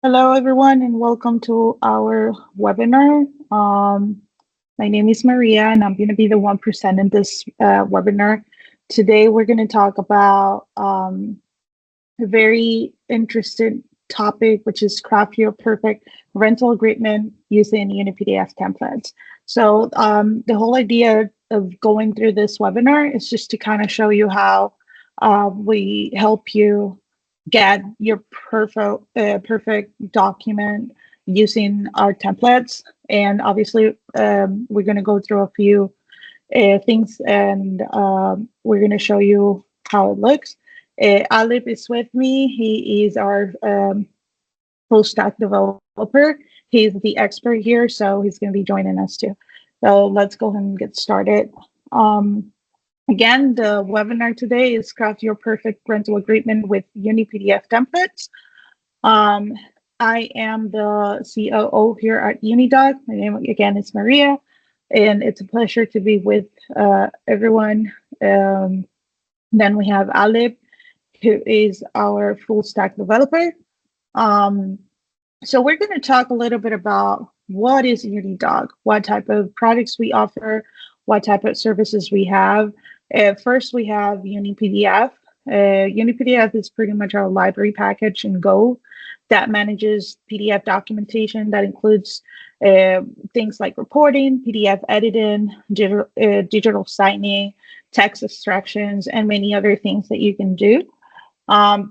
Hello, everyone, and welcome to our webinar. My name is Maria, and I'm going to be the one presenting this webinar. Today, we're going to talk about a very interesting topic, which is craft your perfect rental agreement using UniPDF templates. So, the whole idea of going through this webinar is just to kind of show you how we help you get your perfect document using our templates. And obviously, we're going to go through a few things, and we're going to show you how it looks. Alip is with me. He is our full stack developer. He's the expert here, so he's going to be joining us too. So let's go ahead and get started. Again, the webinar today is Craft Your Perfect Rental Agreement with UniPDF Templates. I am the COO here at UniDoc. My name again is Maria, and it's a pleasure to be with everyone. Then we have Alip, who is our full stack developer. So we're going to talk a little bit about what is UniDoc, what type of products we offer, what type of services we have. First, we have UniPDF. UniPDF is pretty much our library package in Go that manages PDF documentation that includes things like reporting, PDF editing, digital signing, text extractions, and many other things that you can do.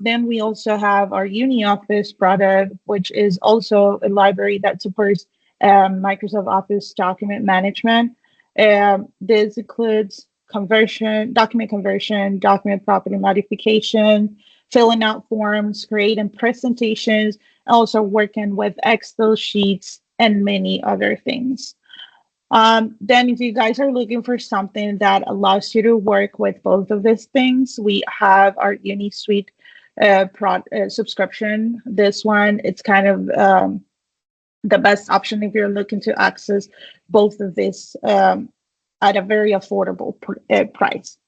Then we also have our UniOffice product, which is also a library that supports Microsoft Office document management. This includes document conversion, document property modification, filling out forms, creating presentations, also working with Excel sheets and many other things. Then if you guys are looking for something that allows you to work with both of these things, we have our UniSuite subscription. This one, it's kind of the best option if you're looking to access both of these at a very affordable price.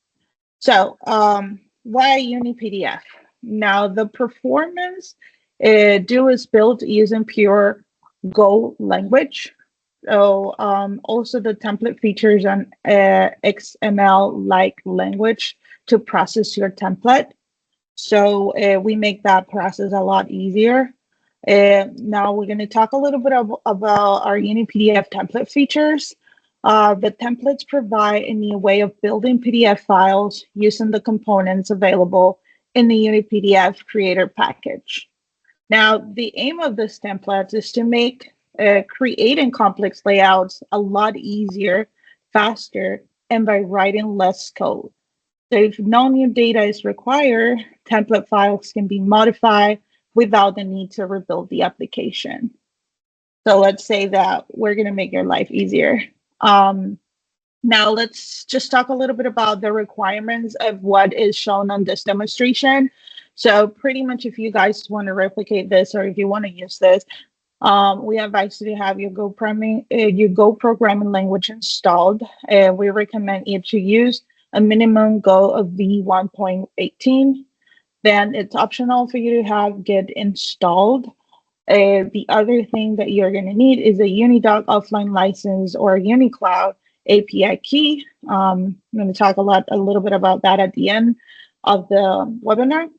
So why UniPDF? Now, the performance is built using pure Go language. So also the template features an XML-like language to process your template. So we make that process a lot easier. Now we're going to talk a little bit about our UniPDF template features. The templates provide a new way of building PDF files using the components available in the UniPDF Creator package. Now, the aim of this template is to make creating complex layouts a lot easier, faster, and by writing less code. So if no new data is required, template files can be modified without the need to rebuild the application. So let's say that we're going to make your life easier. Now let's just talk a little bit about the requirements of what is shown on this demonstration. So pretty much if you guys want to replicate this or if you want to use this, we advise you to have your Go programming language installed. We recommend you to use a minimum Go of v1.18. Then it's optional for you to have Git installed. The other thing that you're going to need is a UniDoc offline license or a UniCloud API key. I'm going to talk a little bit about that at the end of the webinar.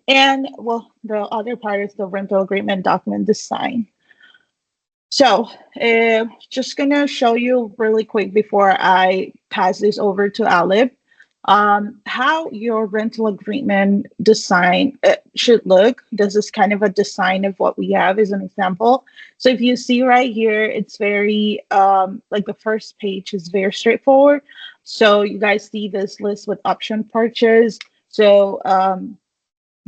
And well, the other part is the rental agreement document design. So just going to show you really quick before I pass this over to Alip, how your rental agreement design should look. This is kind of a design of what we have as an example. So if you see right here, it's very, like the first page is very straightforward. So you guys see this list with option purchase. So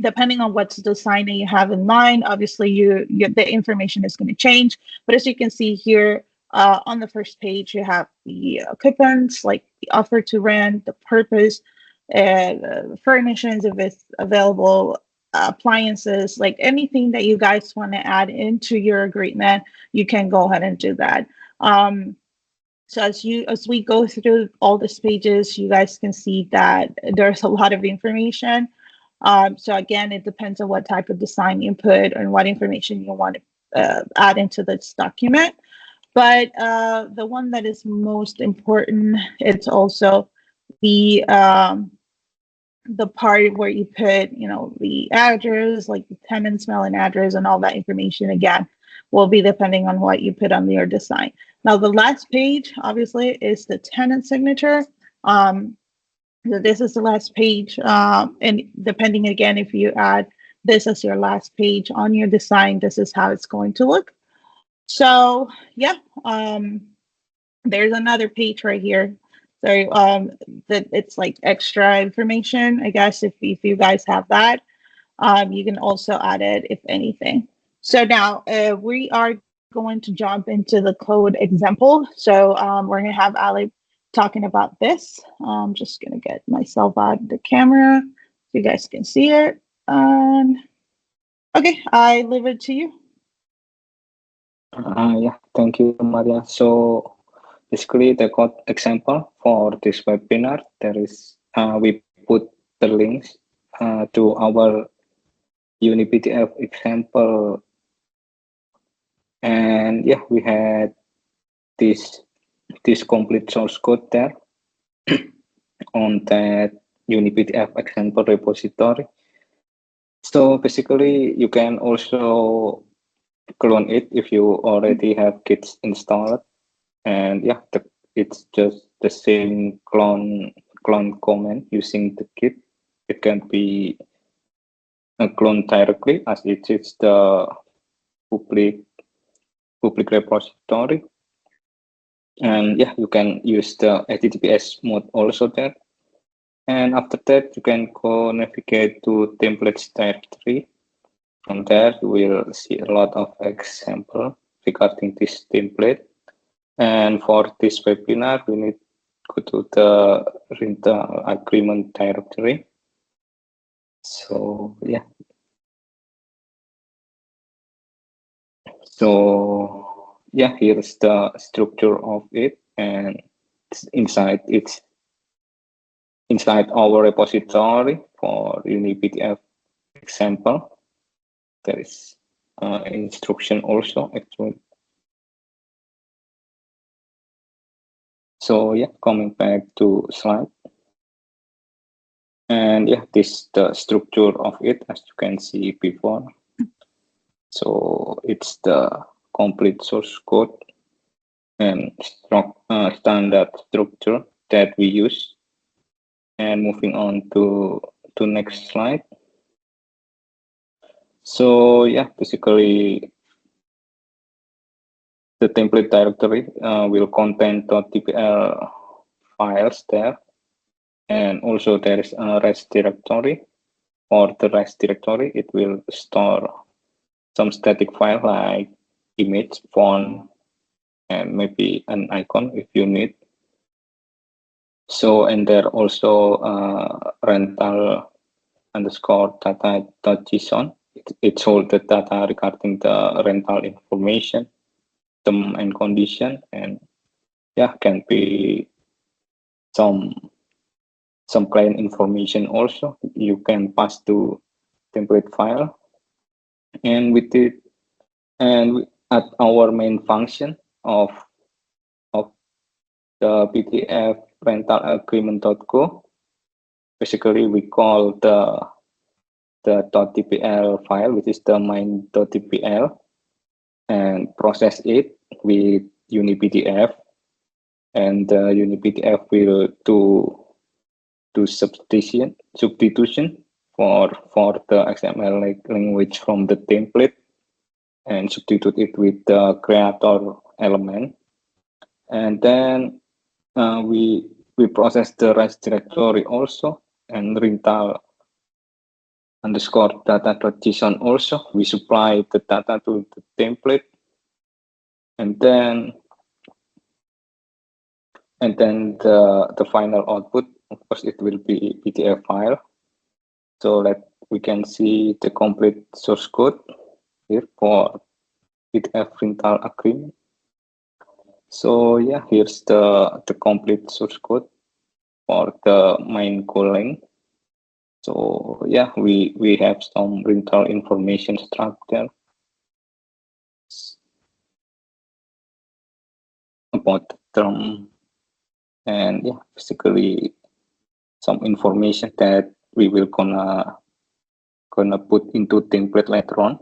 depending on what's the design that you have in mind, obviously the information is going to change. But as you can see here, on the first page, you have the coupons, like the offer to rent, the purpose, the furnishings if it's available, appliances, like anything that you guys want to add into your agreement, you can go ahead and do that. So as we go through all these pages, you guys can see that there's a lot of information. So again, it depends on what type of design you put and what information you want to add into this document. But the one that is most important, it's also the part where you put, the address, like the tenant's mailing address and all that information again will be depending on what you put on your design. Now, the last page, obviously, is the tenant signature. So this is the last page. And depending again, if you add this as your last page on your design, this is how it's going to look. So yeah, there's another page right here. So that it's like extra information, I guess, if you guys have that. You can also add it if anything. So now we are going to jump into the code example. So we're going to have Ali talking about this. I'm just going to get myself out of the camera so you guys can see it. Okay, I leave it to you. Yeah, thank you, Maria. So basically, the code example for this webinar, there is we put the links to our UniPDF example, and yeah, we had this complete source code there on that UniPDF example repository. So basically, you can also clone it if you already have Kits installed, and yeah, it's just the same clone command using the Kit. It can be cloned directly as it is the public repository, and yeah, you can use the HTTPS mode also there. And after that, you can go navigate to templates directory. From there, you will see a lot of example regarding this template. And for this webinar, we need to go to the rental agreement directory. So yeah. So yeah, here's the structure of it, and inside our repository for UniPDF example. There is instruction also actually. So yeah, coming back to slide. And yeah, this the structure of it as you can see before. So it's the complete source code and standard structure that we use. And moving on to next slide. So yeah, basically the template directory will contain .tpl files there, and also there is a rest directory. For the rest directory, it will store some static file like image, font, and maybe an icon if you need. So, and there also rental underscore data.json. It holds the data regarding the rental information, term and condition, and yeah, can be some client information also. You can pass to template file, and with it, and at our main function of the PDF rental agreement.go, basically we call the .tpl file, which is the main.tpl, and process it with UniPDF, and the UniPDF will do substitution for the XML language from the template and substitute it with the creator element, and then we process the rest directory also, and rental underscore data.json also. We supply the data to the template, and then the final output, of course, it will be PDF file. So that we can see the complete source code here for PDF rental agreement. So yeah, here's the complete source code for the main calling. So yeah, we have some rental information structure about the term, and yeah, basically some information that we will gonna put into template later on.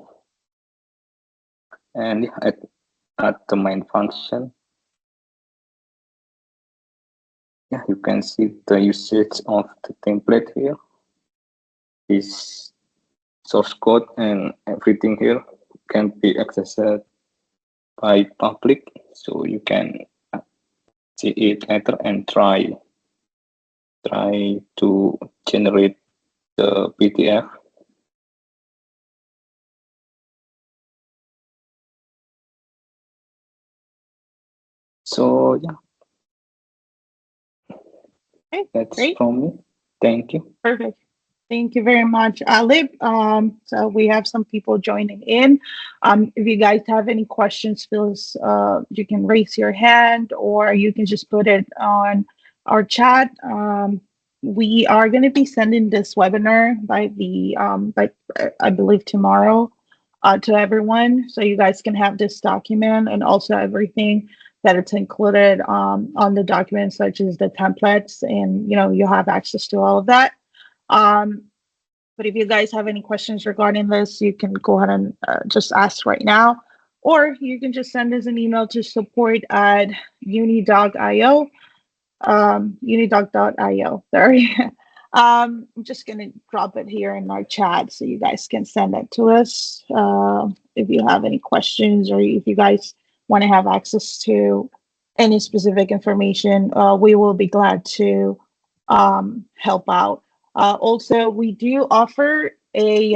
And yeah, at the main function, yeah, you can see the usage of the template here. This source code and everything here can be accessed by public, so you can see it later and try to generate the PDF. So yeah, Okay, that's great. from me. Thank you. Perfect. Thank you very much, Alip. So we have some people joining in. If you guys have any questions, please, you can raise your hand or you can just put it on our chat. We are going to be sending this webinar by I believe tomorrow, to everyone, so you guys can have this document and also everything that it's included on the document, such as the templates, and you'll have access to all of that. But if you guys have any questions regarding this, you can go ahead and just ask right now, or you can just send us an email to support@unidoc.io, unidoc.io. Sorry. I'm just gonna drop it here in our chat so you guys can send it to us if you have any questions, or if you guys want to have access to any specific information. We will be glad to help out. Also, we do offer we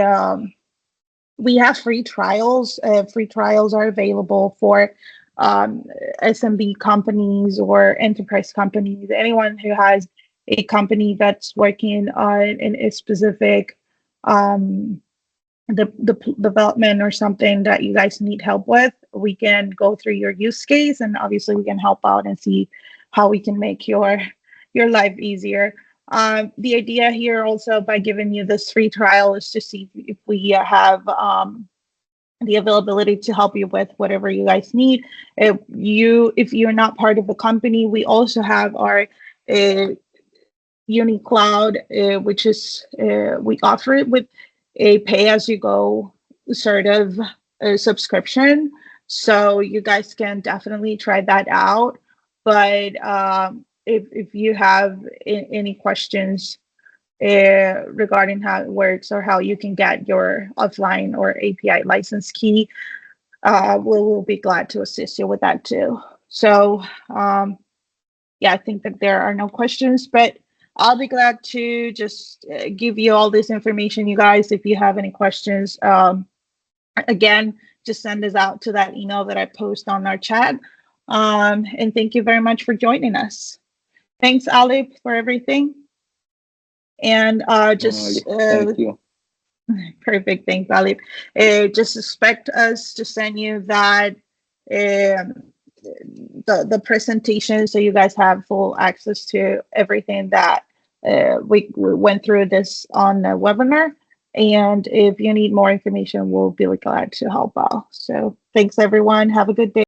have free trials. Free trials are available for SMB companies or enterprise companies, anyone who has a company that's working on in a specific the development or something that you guys need help with. We can go through your use case, and obviously we can help out and see how we can make your life easier. The idea here also, by giving you this free trial, is to see if we have the availability to help you with whatever you guys need. If you're not part of the company, we also have our UniCloud, which is we offer it with a pay-as-you-go sort of subscription. So you guys can definitely try that out. But if you have any questions regarding how it works or how you can get your offline or API license key, we'll be glad to assist you with that too. So yeah, I think that there are no questions, but I'll be glad to just give you all this information, you guys. If you have any questions, again, just send us out to that email that I post on our chat. And thank you very much for joining us. Thanks, Alip, for everything. And Thank you. Perfect. Thanks, Alip. Just expect us to send you that the presentation, so you guys have full access to everything that we went through this on the webinar. And if you need more information, we'll be glad to help out. So thanks, everyone. Have a good day.